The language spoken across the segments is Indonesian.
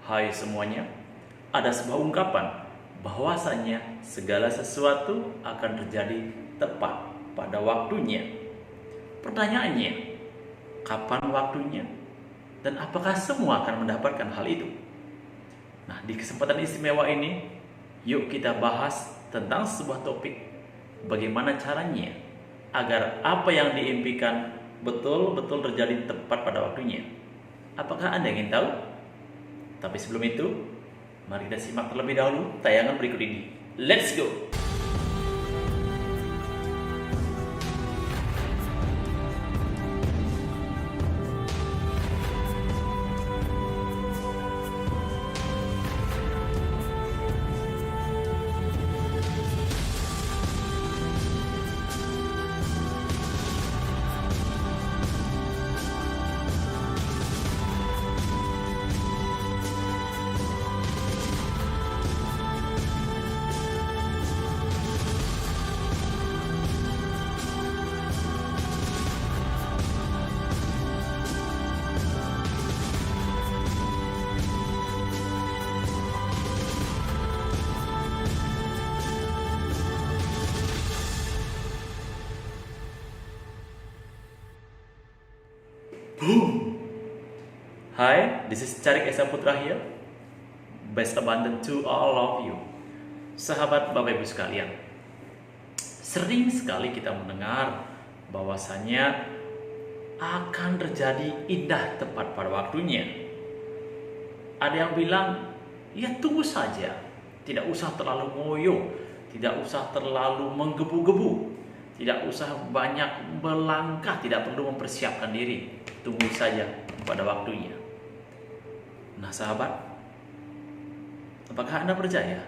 Hai semuanya, ada sebuah ungkapan bahwasanya segala sesuatu akan terjadi tepat pada waktunya. Pertanyaannya, kapan waktunya? Dan apakah semua akan mendapatkan hal itu? Nah, di kesempatan istimewa ini, yuk kita bahas tentang sebuah topik. Bagaimana caranya agar apa yang diimpikan betul-betul terjadi tepat pada waktunya. Apakah Anda ingin tahu? Tapi sebelum itu, mari kita simak terlebih dahulu tayangan berikut ini. Let's go! Boom! Hi, this is Carik Esa Putra here. Best abundant to all of you. Sahabat Bapak Ibu sekalian, sering sekali kita mendengar bahwasanya akan terjadi indah tepat pada waktunya. Ada yang bilang, ya tunggu saja, tidak usah terlalu ngoyo, tidak usah terlalu menggebu-gebu, tidak usah banyak melangkah, tidak perlu mempersiapkan diri. Tunggu saja pada waktunya. Nah sahabat, apakah Anda percaya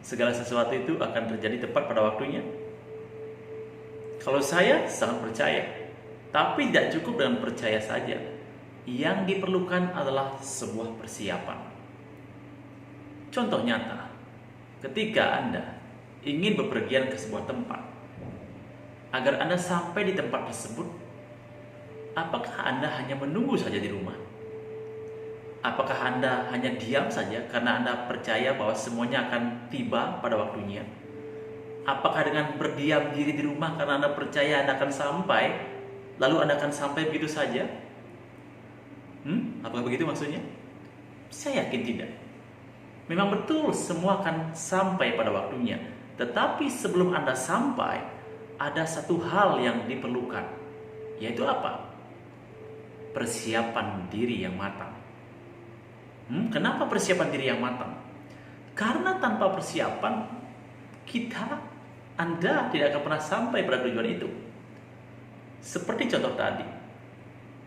segala sesuatu itu akan terjadi tepat pada waktunya? Kalau saya sangat percaya. Tapi tidak cukup dengan percaya saja. Yang diperlukan adalah sebuah persiapan. Contoh nyata, ketika Anda ingin bepergian ke sebuah tempat, agar Anda sampai di tempat tersebut, apakah Anda hanya menunggu saja di rumah? Apakah Anda hanya diam saja karena Anda percaya bahwa semuanya akan tiba pada waktunya? Apakah dengan berdiam diri di rumah karena Anda percaya Anda akan sampai, lalu Anda akan sampai begitu saja? Apakah begitu maksudnya? Saya yakin tidak. Memang betul semua akan sampai pada waktunya. Tetapi sebelum Anda sampai, ada satu hal yang diperlukan. Yaitu apa? Persiapan diri yang matang. Kenapa persiapan diri yang matang? Karena tanpa persiapan, Anda tidak akan pernah sampai pada tujuan itu. Seperti contoh tadi,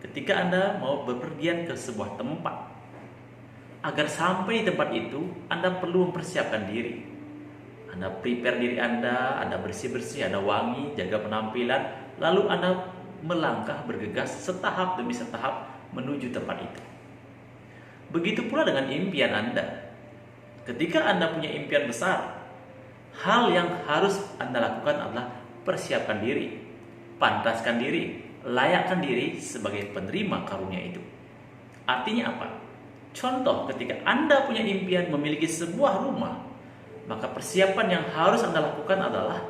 ketika Anda mau bepergian ke sebuah tempat, agar sampai di tempat itu, Anda perlu mempersiapkan diri. Anda prepare diri Anda bersih-bersih, Anda wangi, jaga penampilan, lalu Anda melangkah bergegas setahap demi setahap menuju tempat itu. Begitu pula dengan impian Anda. Ketika Anda punya impian besar, hal yang harus Anda lakukan adalah persiapkan diri, pantaskan diri, layakkan diri sebagai penerima karunia itu. Artinya apa? Contoh, ketika Anda punya impian memiliki sebuah rumah, maka persiapan yang harus Anda lakukan adalah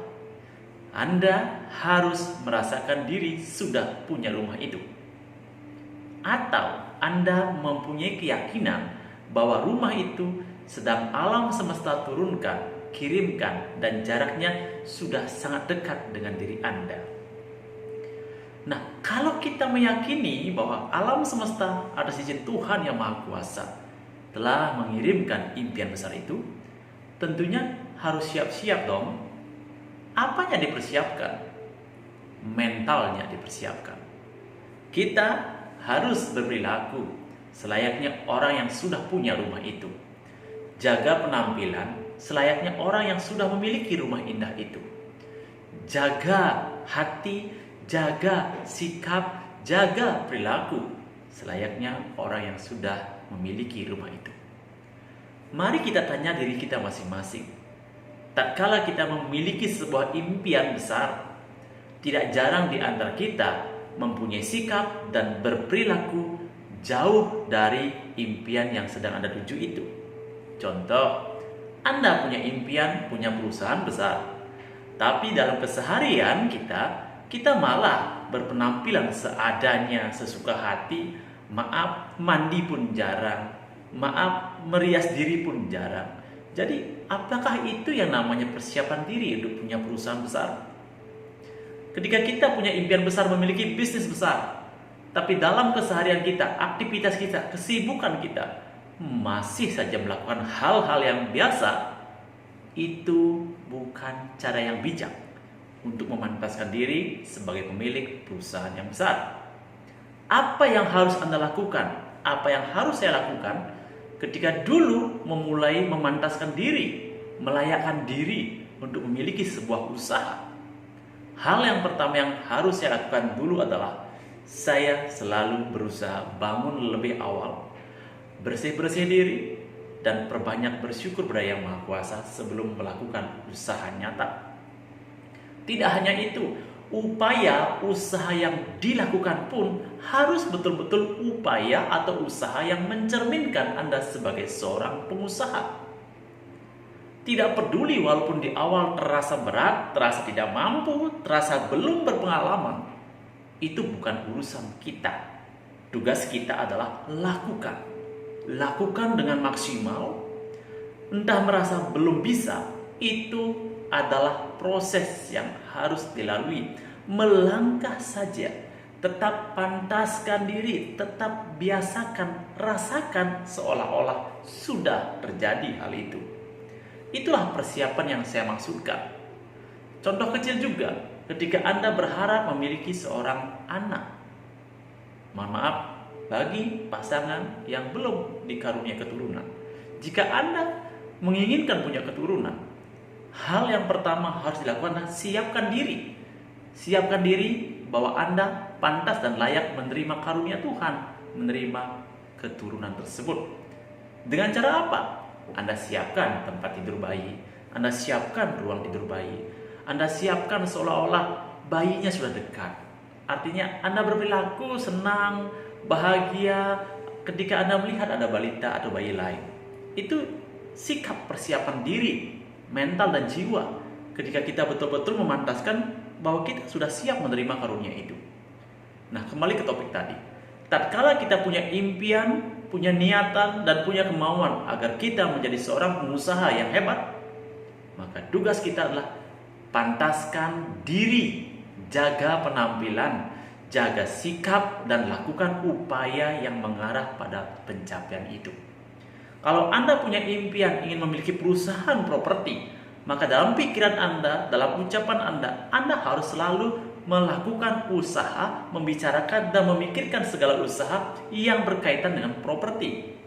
Anda harus merasakan diri sudah punya rumah itu. Atau Anda mempunyai keyakinan bahwa rumah itu sedang alam semesta turunkan, kirimkan, dan jaraknya sudah sangat dekat dengan diri Anda. Nah, kalau kita meyakini bahwa alam semesta atas izin Tuhan yang Maha Kuasa telah mengirimkan impian besar itu, tentunya harus siap-siap dong. Apanya dipersiapkan? Mentalnya dipersiapkan. Kita harus berperilaku selayaknya orang yang sudah punya rumah itu. Jaga penampilan selayaknya orang yang sudah memiliki rumah indah itu. Jaga hati, jaga sikap, jaga perilaku selayaknya orang yang sudah memiliki rumah itu. Mari kita tanya diri kita masing-masing. Tatkala kita memiliki sebuah impian besar, tidak jarang di antara kita mempunyai sikap dan berperilaku jauh dari impian yang sedang Anda tuju itu. Contoh, Anda punya impian, punya perusahaan besar. Tapi dalam keseharian kita malah berpenampilan seadanya, sesuka hati. Maaf, mandi pun jarang. Maaf, merias diri pun jarang. Jadi, apakah itu yang namanya persiapan diri untuk punya perusahaan besar? Ketika kita punya impian besar, memiliki bisnis besar, tapi dalam keseharian kita, aktivitas kita, kesibukan kita, masih saja melakukan hal-hal yang biasa, itu bukan cara yang bijak untuk memantaskan diri sebagai pemilik perusahaan yang besar. Apa yang harus Anda lakukan? Apa yang harus saya lakukan ketika dulu memulai memantaskan diri, melayakkan diri untuk memiliki sebuah usaha? Hal yang pertama yang harus saya lakukan dulu adalah saya selalu berusaha bangun lebih awal, bersih-bersih diri, dan perbanyak bersyukur pada Yang Maha Kuasa sebelum melakukan usaha nyata. Tidak hanya itu, upaya usaha yang dilakukan pun harus betul-betul upaya atau usaha yang mencerminkan Anda sebagai seorang pengusaha. Tidak peduli walaupun di awal terasa berat, terasa tidak mampu, terasa belum berpengalaman, itu bukan urusan kita. Tugas kita adalah lakukan. Lakukan dengan maksimal. Entah merasa belum bisa, itu adalah proses yang harus dilalui. Melangkah saja, tetap pantaskan diri, tetap biasakan, rasakan seolah-olah sudah terjadi hal itu. Itulah persiapan yang saya maksudkan. Contoh kecil juga, ketika Anda berharap memiliki seorang anak. Mohon maaf, bagi pasangan yang belum dikaruniai keturunan. Jika Anda menginginkan punya keturunan, hal yang pertama harus dilakukan adalah siapkan diri. Siapkan diri bahwa Anda pantas dan layak menerima karunia Tuhan, menerima keturunan tersebut. Dengan cara apa? Anda siapkan tempat tidur bayi, Anda siapkan ruang tidur bayi, Anda siapkan seolah-olah bayinya sudah dekat. Artinya Anda berperilaku senang, bahagia ketika Anda melihat ada balita atau bayi lain. Itu sikap persiapan diri, mental dan jiwa ketika kita betul-betul memantaskan bahwa kita sudah siap menerima karunia itu. Nah, kembali ke topik tadi. Tatkala kita punya impian, punya niatan, dan punya kemauan agar kita menjadi seorang pengusaha yang hebat, maka tugas kita adalah pantaskan diri, jaga penampilan, jaga sikap, dan lakukan upaya yang mengarah pada pencapaian itu. Kalau Anda punya impian ingin memiliki perusahaan properti, maka dalam pikiran Anda, dalam ucapan Anda harus selalu melakukan usaha, membicarakan dan memikirkan segala usaha yang berkaitan dengan properti.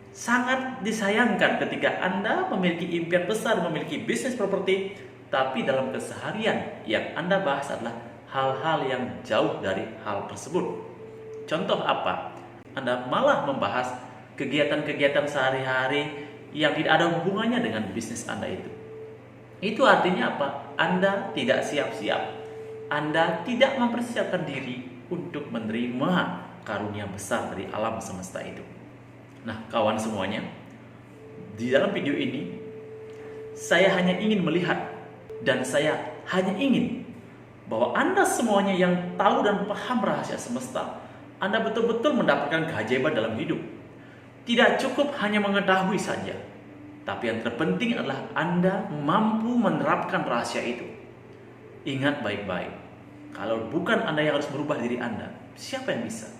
Sangat disayangkan ketika Anda memiliki impian besar, memiliki bisnis properti, tapi dalam keseharian yang Anda bahas adalah hal-hal yang jauh dari hal tersebut. Contoh apa? Anda malah membahas kegiatan-kegiatan sehari-hari yang tidak ada hubungannya dengan bisnis Anda itu. Itu artinya apa? Anda tidak siap-siap. Anda tidak mempersiapkan diri untuk menerima karunia besar dari alam semesta itu. Nah, kawan semuanya, di dalam video ini saya hanya ingin melihat dan saya hanya ingin bahwa Anda semuanya yang tahu dan paham rahasia semesta, Anda betul-betul mendapatkan keajaiban dalam hidup. Tidak cukup hanya mengetahui saja, tapi yang terpenting adalah Anda mampu menerapkan rahasia itu. Ingat baik-baik, kalau bukan Anda yang harus merubah diri Anda, siapa yang bisa?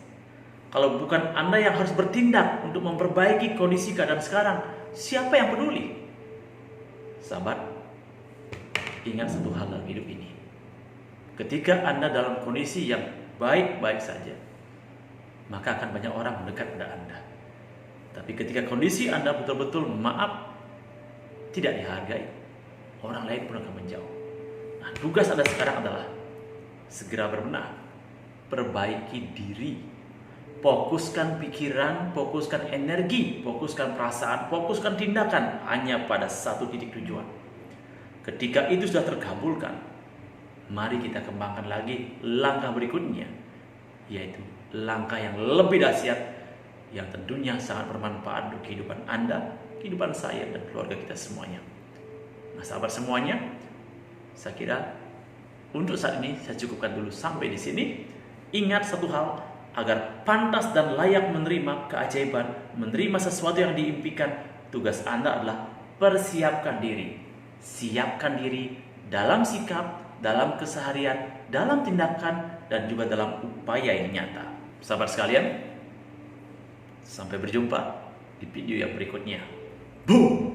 Kalau bukan Anda yang harus bertindak untuk memperbaiki kondisi keadaan sekarang, siapa yang peduli? Sahabat, ingat satu hal dalam hidup ini. Ketika Anda dalam kondisi yang baik-baik saja, maka akan banyak orang mendekat pada Anda. Tapi ketika kondisi Anda betul-betul tidak dihargai, orang lain pun akan menjauh. Nah, tugas Anda sekarang adalah segera berbenah, perbaiki diri, fokuskan pikiran, fokuskan energi, fokuskan perasaan, fokuskan tindakan hanya pada satu titik tujuan. Ketika itu sudah terkabulkan, mari kita kembangkan lagi langkah berikutnya, yaitu langkah yang lebih dahsyat yang tentunya sangat bermanfaat untuk kehidupan Anda, kehidupan saya, dan keluarga kita semuanya. Nah, sahabat semuanya, saya kira untuk saat ini saya cukupkan dulu sampai di sini. Ingat satu hal, agar pantas dan layak menerima keajaiban, menerima sesuatu yang diimpikan, tugas Anda adalah persiapkan diri. Siapkan diri dalam sikap, dalam keseharian, dalam tindakan, dan juga dalam upaya yang nyata. Sahabat sekalian, sampai berjumpa di video yang berikutnya. Boom!